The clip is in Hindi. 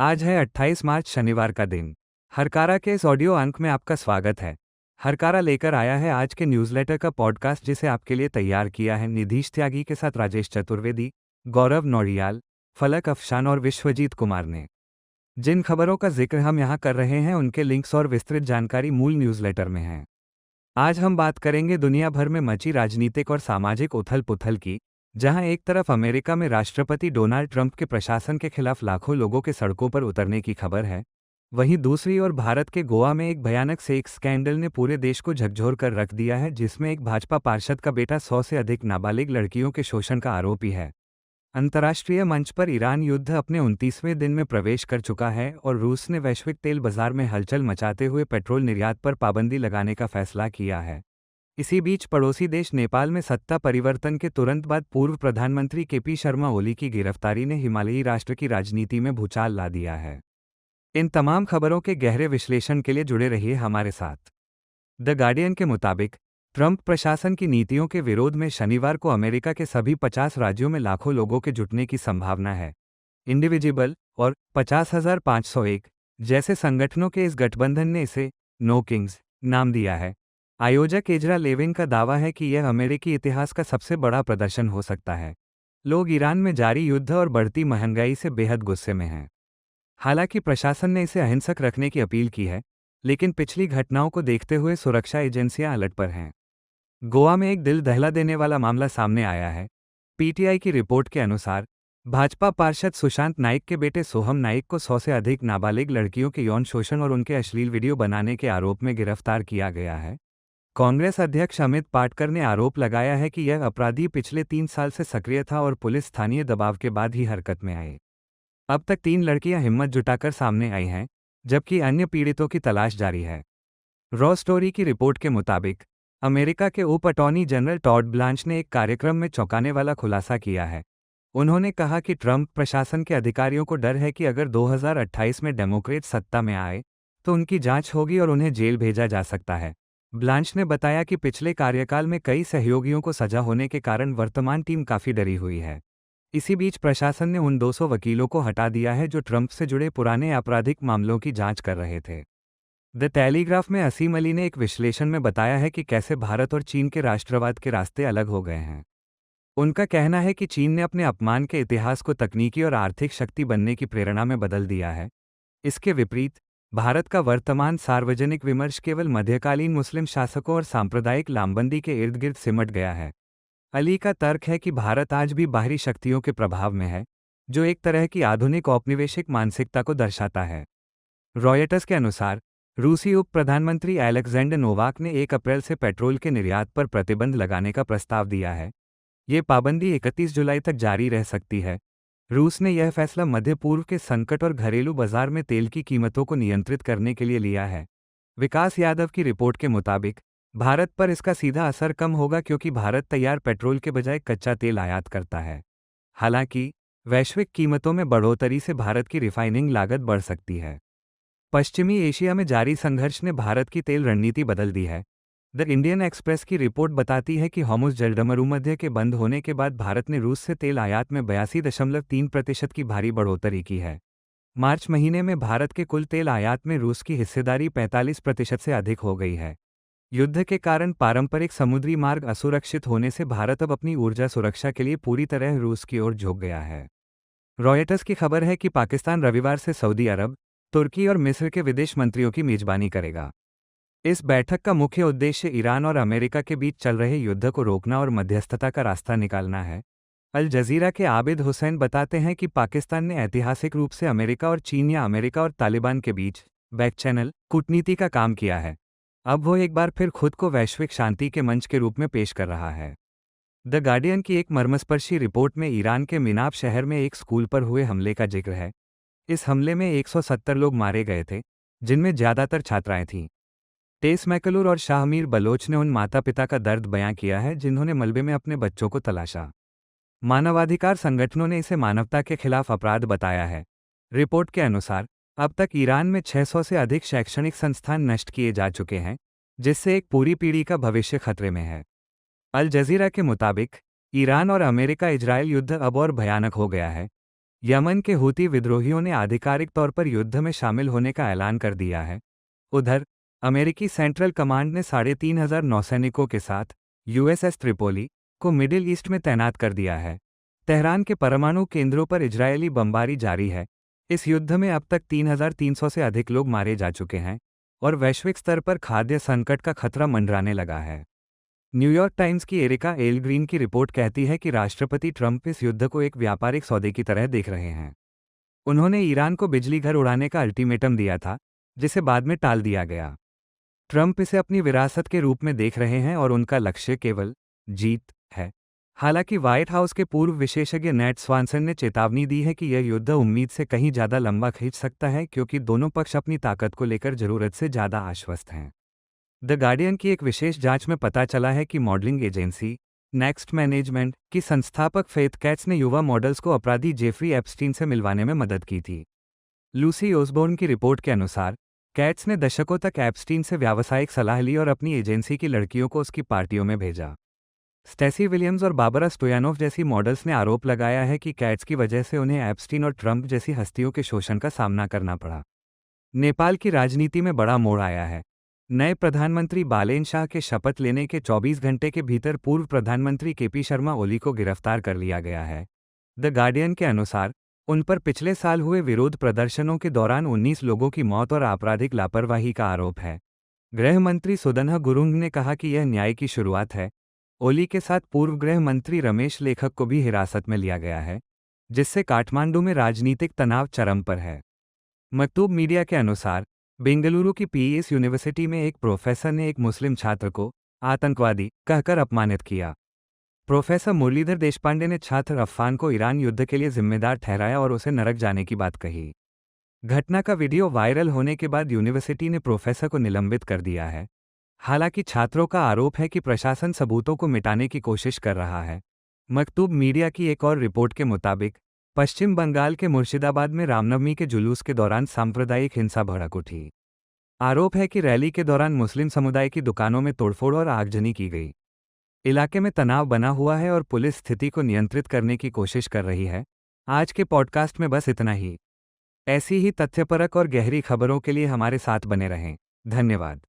आज है 28 मार्च शनिवार का दिन। हरकारा के इस ऑडियो अंक में आपका स्वागत है। हरकारा लेकर आया है आज के न्यूज़लेटर का पॉडकास्ट जिसे आपके लिए तैयार किया है निधीश त्यागी के साथ राजेश चतुर्वेदी, गौरव नौडियाल, फलक अफशान और विश्वजीत कुमार ने। जिन खबरों का जिक्र हम यहाँ कर रहे हैं उनके लिंक्स और विस्तृत जानकारी मूल न्यूज़लेटर में है। आज हम बात करेंगे दुनिया भर में मची राजनीतिक और सामाजिक उथल पुथल की, जहां एक तरफ अमेरिका में राष्ट्रपति डोनाल्ड ट्रंप के प्रशासन के खिलाफ लाखों लोगों के सड़कों पर उतरने की खबर है, वहीं दूसरी ओर भारत के गोवा में एक भयानक सेक्स स्कैंडल ने पूरे देश को झकझोर कर रख दिया है, जिसमें एक भाजपा पार्षद का बेटा 100 से अधिक नाबालिग लड़कियों के शोषण का आरोपी है। अंतर्राष्ट्रीय मंच पर ईरान युद्ध अपने 29वें दिन में प्रवेश कर चुका है और रूस ने वैश्विक तेल बाजार में हलचल मचाते हुए पेट्रोल निर्यात पर पाबंदी लगाने का फैसला किया है। इसी बीच पड़ोसी देश नेपाल में सत्ता परिवर्तन के तुरंत बाद पूर्व प्रधानमंत्री केपी शर्मा ओली की गिरफ्तारी ने हिमालयी राष्ट्र की राजनीति में भूचाल ला दिया है। इन तमाम खबरों के गहरे विश्लेषण के लिए जुड़े रहिए हमारे साथ। द गार्डियन के मुताबिक ट्रंप प्रशासन की नीतियों के विरोध में शनिवार को अमेरिका के सभी 50 राज्यों में लाखों लोगों के जुटने की संभावना है। इंडिविजिबल और 50,501 जैसे संगठनों के इस गठबंधन ने इसे नो किंग्स नाम दिया है। आयोजक एजरा लेविन का दावा है कि यह अमेरिकी इतिहास का सबसे बड़ा प्रदर्शन हो सकता है। लोग ईरान में जारी युद्ध और बढ़ती महंगाई से बेहद गुस्से में हैं। हालांकि प्रशासन ने इसे अहिंसक रखने की अपील की है, लेकिन पिछली घटनाओं को देखते हुए सुरक्षा एजेंसियां अलर्ट पर हैं। गोवा में एक दिल दहला देने वाला मामला सामने आया है। पीटीआई की रिपोर्ट के अनुसार भाजपा पार्षद सुशांत नाइक के बेटे सोहम नाइक को 100 से अधिक नाबालिग लड़कियों के यौन शोषण और उनके अश्लील वीडियो बनाने के आरोप में गिरफ्तार किया गया है। कांग्रेस अध्यक्ष अमित पाटकर ने आरोप लगाया है कि यह अपराधी पिछले 3 साल से सक्रिय था और पुलिस स्थानीय दबाव के बाद ही हरकत में आए। अब तक 3 लड़कियां हिम्मत जुटाकर सामने आई हैं, जबकि अन्य पीड़ितों की तलाश जारी है। रॉ स्टोरी की रिपोर्ट के मुताबिक अमेरिका के उप अटॉर्नी जनरल टॉड ब्लांच ने एक कार्यक्रम में चौंकाने वाला खुलासा किया है। उन्होंने कहा कि ट्रंप प्रशासन के अधिकारियों को डर है कि अगर 2028 में डेमोक्रेट सत्ता में आए तो उनकी जांच होगी और उन्हें जेल भेजा जा सकता है। ब्लांच ने बताया कि पिछले कार्यकाल में कई सहयोगियों को सजा होने के कारण वर्तमान टीम काफ़ी डरी हुई है। इसी बीच प्रशासन ने उन 200 वकीलों को हटा दिया है जो ट्रंप से जुड़े पुराने आपराधिक मामलों की जांच कर रहे थे। द टेलीग्राफ में असीम अली ने एक विश्लेषण में बताया है कि कैसे भारत और चीन के राष्ट्रवाद के रास्ते अलग हो गए हैं। उनका कहना है कि चीन ने अपने अपमान के इतिहास को तकनीकी और आर्थिक शक्ति बनने की प्रेरणा में बदल दिया है। इसके विपरीत भारत का वर्तमान सार्वजनिक विमर्श केवल मध्यकालीन मुस्लिम शासकों और सांप्रदायिक लामबंदी के इर्द गिर्द सिमट गया है। अली का तर्क है कि भारत आज भी बाहरी शक्तियों के प्रभाव में है, जो एक तरह की आधुनिक औपनिवेशिक मानसिकता को दर्शाता है। रॉयटर्स के अनुसार रूसी उप प्रधानमंत्री अलेक्जेंडर नोवाक ने 1 अप्रैल से पेट्रोल के निर्यात पर प्रतिबंध लगाने का प्रस्ताव दिया है। ये पाबंदी 31 जुलाई तक जारी रह सकती है। रूस ने यह फैसला मध्य पूर्व के संकट और घरेलू बाजार में तेल की कीमतों को नियंत्रित करने के लिए लिया है। विकास यादव की रिपोर्ट के मुताबिक भारत पर इसका सीधा असर कम होगा क्योंकि भारत तैयार पेट्रोल के बजाय कच्चा तेल आयात करता है। हालांकि वैश्विक कीमतों में बढ़ोतरी से भारत की रिफाइनिंग लागत बढ़ सकती है। पश्चिमी एशिया में जारी संघर्ष ने भारत की तेल रणनीति बदल दी है। द इंडियन एक्सप्रेस की रिपोर्ट बताती है कि हॉर्मुज़ जलमरूमध्य के बंद होने के बाद भारत ने रूस से तेल आयात में 82.3% की भारी बढ़ोतरी की है। मार्च महीने में भारत के कुल तेल आयात में रूस की हिस्सेदारी 45% से अधिक हो गई है। युद्ध के कारण पारंपरिक समुद्री मार्ग असुरक्षित होने से भारत अब अपनी ऊर्जा सुरक्षा के लिए पूरी तरह रूस की ओर झुक गया है। रॉयटर्स की खबर है कि पाकिस्तान रविवार से सऊदी अरब, तुर्की और मिस्र के विदेश मंत्रियों की मेजबानी करेगा। इस बैठक का मुख्य उद्देश्य ईरान और अमेरिका के बीच चल रहे युद्ध को रोकना और मध्यस्थता का रास्ता निकालना है। अल जजीरा के आबिद हुसैन बताते हैं कि पाकिस्तान ने ऐतिहासिक रूप से अमेरिका और चीन या अमेरिका और तालिबान के बीच बैक चैनल कूटनीति का काम किया है। अब वो एक बार फिर खुद को वैश्विक शांति के मंच के रूप में पेश कर रहा है। द गार्डियन की एक मर्मस्पर्शी रिपोर्ट में ईरान के मिनाब शहर में एक स्कूल पर हुए हमले का जिक्र है। इस हमले में 170 लोग मारे गए थे, जिनमें ज़्यादातर छात्राएं थीं। टेस मैकलूर और शाहमीर बलोच ने उन माता पिता का दर्द बयां किया है जिन्होंने मलबे में अपने बच्चों को तलाशा। मानवाधिकार संगठनों ने इसे मानवता के खिलाफ अपराध बताया है। रिपोर्ट के अनुसार अब तक ईरान में 600 से अधिक शैक्षणिक संस्थान नष्ट किए जा चुके हैं, जिससे एक पूरी पीढ़ी का भविष्य खतरे में है। अल जजीरा के मुताबिक ईरान और अमेरिका इजरायल युद्ध अब और भयानक हो गया है। यमन के हूती विद्रोहियों ने आधिकारिक तौर पर युद्ध में शामिल होने का ऐलान कर दिया है। उधर अमेरिकी सेंट्रल कमांड ने 3,500 नौसैनिकों के साथ यूएसएस त्रिपोली को मिडिल ईस्ट में तैनात कर दिया है। तेहरान के परमाणु केंद्रों पर इजरायली बमबारी जारी है। इस युद्ध में अब तक 3,300 से अधिक लोग मारे जा चुके हैं और वैश्विक स्तर पर खाद्य संकट का खतरा मंडराने लगा है। न्यूयॉर्क टाइम्स की एरिका एल ग्रीन की रिपोर्ट कहती है कि राष्ट्रपति ट्रंप इस युद्ध को एक व्यापारिक सौदे की तरह देख रहे हैं। उन्होंने ईरान को बिजली घर उड़ाने का अल्टीमेटम दिया था, जिसे बाद में टाल दिया गया। ट्रंप इसे अपनी विरासत के रूप में देख रहे हैं और उनका लक्ष्य केवल जीत है। हालांकि व्हाइट हाउस के पूर्व विशेषज्ञ नेट स्वानसन ने चेतावनी दी है कि यह युद्ध उम्मीद से कहीं ज़्यादा लंबा खींच सकता है, क्योंकि दोनों पक्ष अपनी ताकत को लेकर ज़रूरत से ज़्यादा आश्वस्त हैं। द गार्डियन की एक विशेष जांच में पता चला है कि मॉडलिंग एजेंसी नेक्स्ट मैनेजमेंट की संस्थापक फेथ कैट्स ने युवा मॉडल्स को अपराधी जेफरी एप्स्टीन से मिलवाने में मदद की थी। लूसी ओसबोर्न की रिपोर्ट के अनुसार कैट्स ने दशकों तक एप्स्टीन से व्यावसायिक सलाह ली और अपनी एजेंसी की लड़कियों को उसकी पार्टियों में भेजा। स्टेसी विलियम्स और बाबरा स्टोयानोव जैसी मॉडल्स ने आरोप लगाया है कि कैट्स की वजह से उन्हें एप्स्टीन और ट्रंप जैसी हस्तियों के शोषण का सामना करना पड़ा। नेपाल की राजनीति में बड़ा मोड़ आया है। नए प्रधानमंत्री बालेन शाह के शपथ लेने के 24 घंटे के भीतर पूर्व प्रधानमंत्री केपी शर्मा ओली को गिरफ्तार कर लिया गया है। द गार्डियन के अनुसार उन पर पिछले साल हुए विरोध प्रदर्शनों के दौरान 19 लोगों की मौत और आपराधिक लापरवाही का आरोप है। गृह मंत्री सुदनह गुरुंग ने कहा कि यह न्याय की शुरुआत है। ओली के साथ पूर्व गृह मंत्री रमेश लेखक को भी हिरासत में लिया गया है, जिससे काठमांडू में राजनीतिक तनाव चरम पर है। मकतूब मीडिया के अनुसार बेंगलुरु की पीईएस यूनिवर्सिटी में एक प्रोफेसर ने एक मुस्लिम छात्र को आतंकवादी कहकर अपमानित किया। प्रोफेसर मुरलीधर देशपांडे ने छात्र अफ़ान को ईरान युद्ध के लिए जिम्मेदार ठहराया और उसे नरक जाने की बात कही। घटना का वीडियो वायरल होने के बाद यूनिवर्सिटी ने प्रोफेसर को निलंबित कर दिया है। हालांकि छात्रों का आरोप है कि प्रशासन सबूतों को मिटाने की कोशिश कर रहा है। मकतूब मीडिया की एक और रिपोर्ट के मुताबिक पश्चिम बंगाल के मुर्शिदाबाद में रामनवमी के जुलूस के दौरान सांप्रदायिक हिंसा भड़क उठी। आरोप है कि रैली के दौरान मुस्लिम समुदाय की दुकानों में तोड़फोड़ और आगजनी की गई। इलाके में तनाव बना हुआ है और पुलिस स्थिति को नियंत्रित करने की कोशिश कर रही है। आज के पॉडकास्ट में बस इतना ही। ऐसी ही तथ्यपरक और गहरी खबरों के लिए हमारे साथ बने रहें। धन्यवाद।